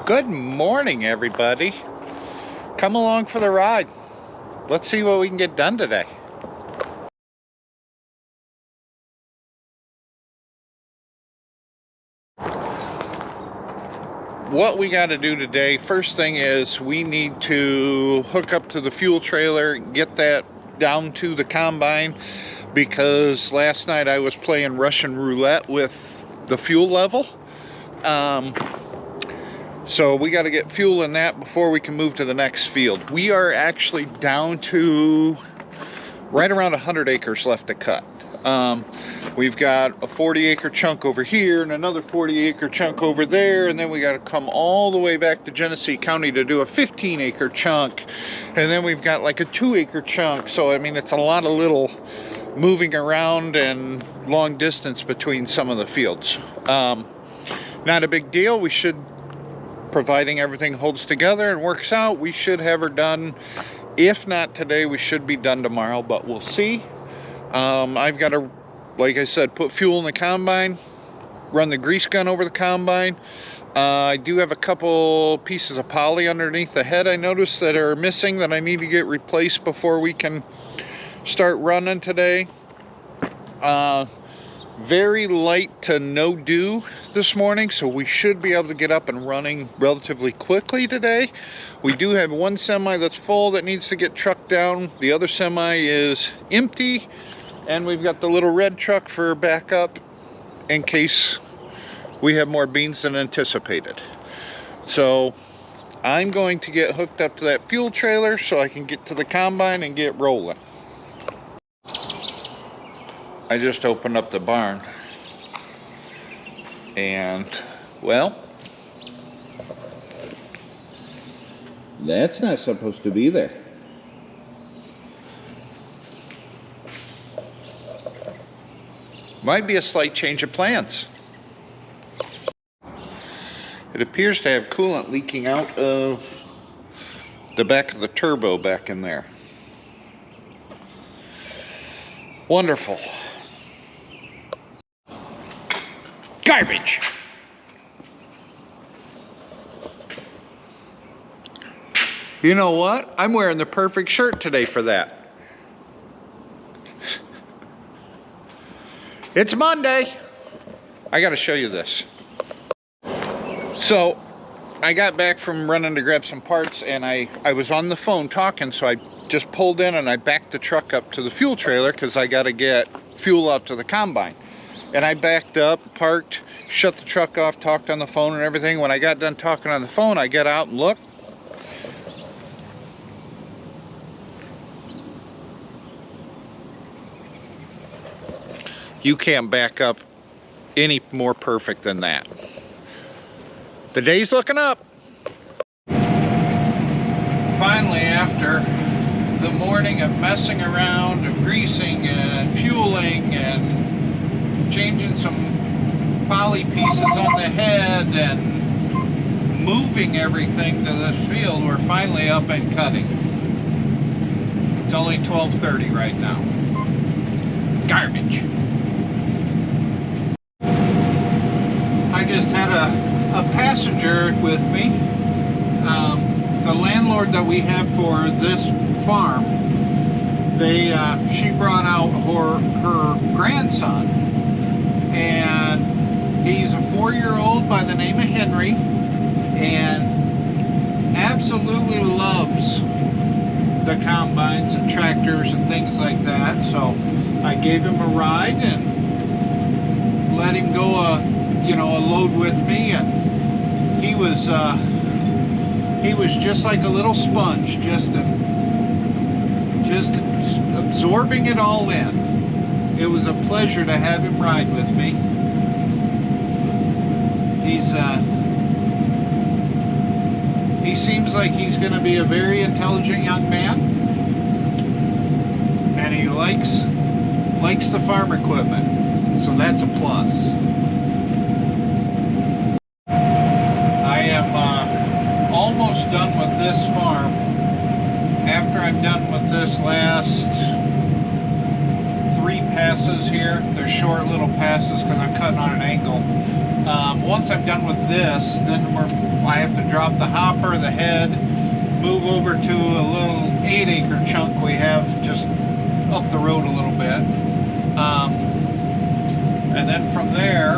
Good morning, everybody. Come along for the ride. Let's see what we can get done today. What we got to do today, first thing is we need to hook up to the fuel trailer, get that down to the combine, because last night I was playing Russian roulette with the fuel level. So we got to get fuel in that before we can move to the next field. We are actually down to right around 100 acres left to cut. We've got a 40-acre chunk over here and another 40-acre chunk over there, and then we got to come all the way back to Genesee County to do a 15-acre chunk, and then we've got like a 2-acre chunk. So I mean, it's a lot of little moving around and long distance between some of the fields. Not a big deal. We should, providing everything holds together and works out, we should have her done. If not today, we should be done tomorrow, but we'll see. I've got to, like I said, put fuel in the combine, run the grease gun over the combine. I do have a couple pieces of poly underneath the head I noticed that are missing that I need to get replaced before we can start running today. Very light to no dew this morning, so we should be able to get up and running relatively quickly today. We do have one semi that's full that needs to get trucked down. The other semi is empty, and we've got the little red truck for backup in case we have more beans than anticipated. So I'm going to get hooked up to that fuel trailer so I can get to the combine and get rolling. I just opened up the barn, and well, that's not supposed to be there. Might be a slight change of plans. It appears to have coolant leaking out of the back of the turbo back in there. Wonderful. Garbage. You know what? I'm wearing the perfect shirt today for that. It's Monday. I got to show you this. So I got back from running to grab some parts, and I was on the phone talking, so I just pulled in and I backed the truck up to the fuel trailer because I got to get fuel out to the combine. And I backed up, parked, shut the truck off, talked on the phone and everything. When I got done talking on the phone, I got out and looked. You can't back up any more perfect than that. The day's looking up. Finally, after the morning of messing around, of greasing and fueling and changing some poly pieces on the head and moving everything to this field, we're finally up and cutting. It's only 12:30 right now. Garbage. I just had a passenger with me. The landlord that we have for this farm, she brought out her grandson, and he's a 4-year-old by the name of Henry, and absolutely loves the combines and tractors and things like that. So I gave him a ride and let him go a load with me, and he was just like a little sponge, just absorbing it all in. It was a pleasure to have him ride with me. He seems like he's going to be a very intelligent young man, and he likes the farm equipment, so that's a plus. I am almost done with this farm. After I'm done with this last 3 passes here, there's just short little passes because I'm cutting on an angle. Once I'm done with this, then I have to drop the hopper, the head, move over to a little 8-acre chunk we have just up the road a little bit. And then from there,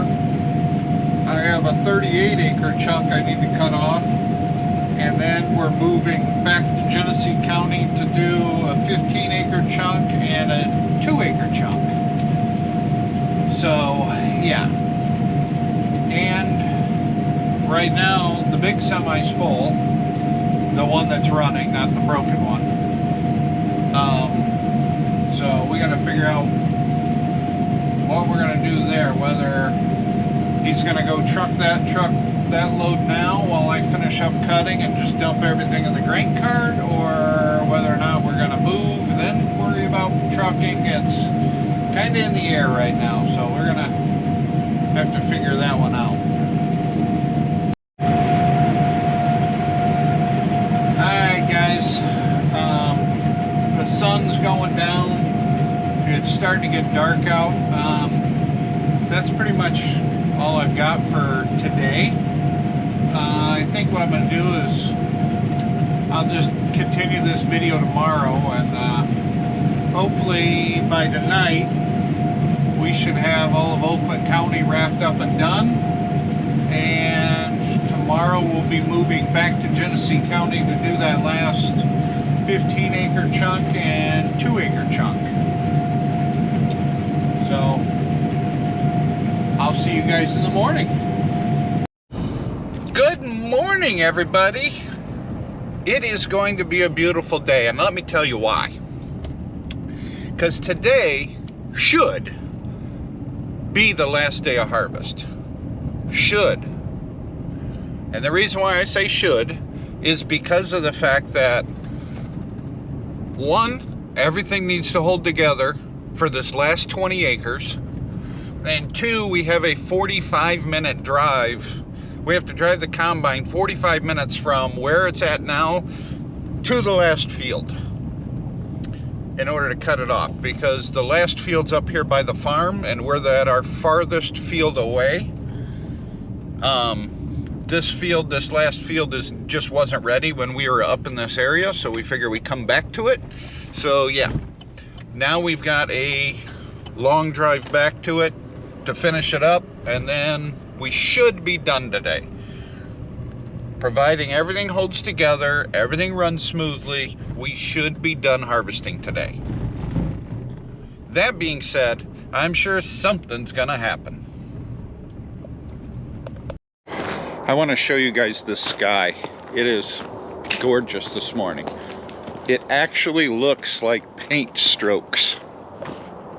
I have a 38-acre chunk I need to cut off. And then we're moving back to Genesee County to do a 15-acre chunk and a 2-acre chunk. So, yeah. And right now, the big semi's full. The one that's running, not the broken one. So we got to figure out what we're going to do there. Whether he's going to go truck that load now while I finish up cutting and just dump everything in the grain cart, or whether or not we're going to move, then worry about trucking. It's kind of in the air right now, so we're going to have to figure that one out. Alright guys, the sun's going down. It's starting to get dark out. That's pretty much all I've got for today. I think what I'm going to do is I'll just continue this video tomorrow, and hopefully by tonight we should have all of Oakland County wrapped up and done. And tomorrow we'll be moving back to Genesee County to do that last 15-acre chunk and 2-acre chunk. So I'll see you guys in the morning. Good morning, everybody. It is going to be a beautiful day, and let me tell you why. Because today should be the last day of harvest. Should. And the reason why I say should is because of the fact that, one, everything needs to hold together for this last 20 acres. And two, we have a 45-minute drive. We have to drive the combine 45 minutes from where it's at now to the last field in order to cut it off, because the last field's up here by the farm and we're at our farthest field away. This last field just wasn't ready when we were up in this area, so we figure we come back to it. So yeah, now we've got a long drive back to it to finish it up, and then we should be done today. Providing everything holds together, everything runs smoothly, we should be done harvesting today. That being said, I'm sure something's gonna happen. I want to show you guys the sky. It is gorgeous this morning. It actually looks like paint strokes.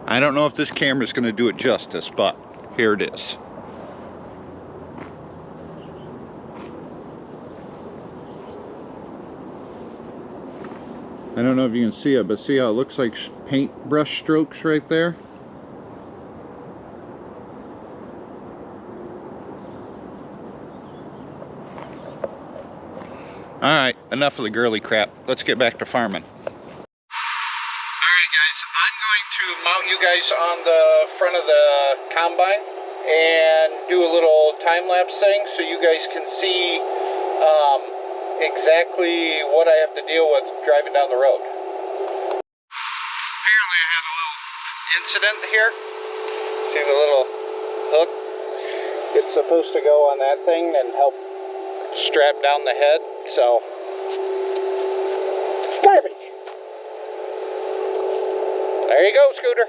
I don't know if this camera is going to do it justice, but here it is. I don't know if you can see it, but see how it looks like paintbrush strokes right there? Alright, enough of the girly crap. Let's get back to farming. Alright guys, I'm going to mount you guys on the front of the combine and do a little time-lapse thing so you guys can see exactly what I have to deal with driving down the road. Apparently I had a little incident here. See the little hook? It's supposed to go on that thing and help strap down the head, so garbage. There you go, Scooter.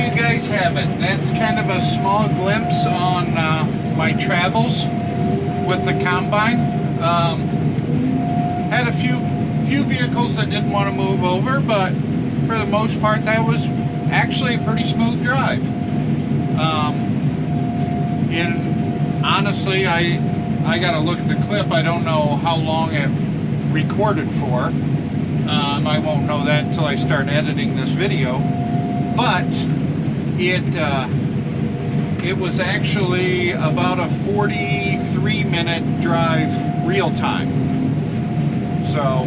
you guys have it. That's kind of a small glimpse on my travels with the combine. Had a few vehicles that didn't want to move over, but for the most part that was actually a pretty smooth drive. And honestly, I gotta look at the clip. I don't know how long it recorded for. I won't know that until I start editing this video. But it was actually about a 43-minute drive real time. So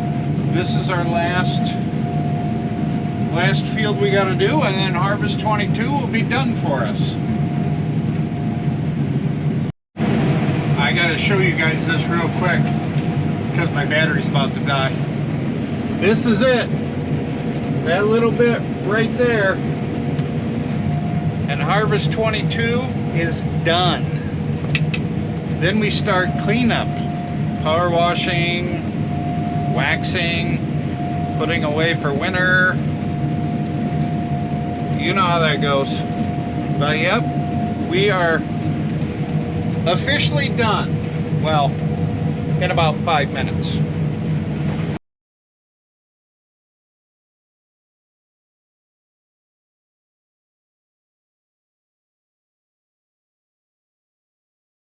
this is our last field we got to do, and then Harvest 22 will be done for us. I got to show you guys this real quick because my battery's about to die. This is it. That little bit right there. And Harvest 22 is done. Then we start cleanup. Power washing, waxing, putting away for winter. You know how that goes. But yep, we are officially done. Well, in about 5 minutes.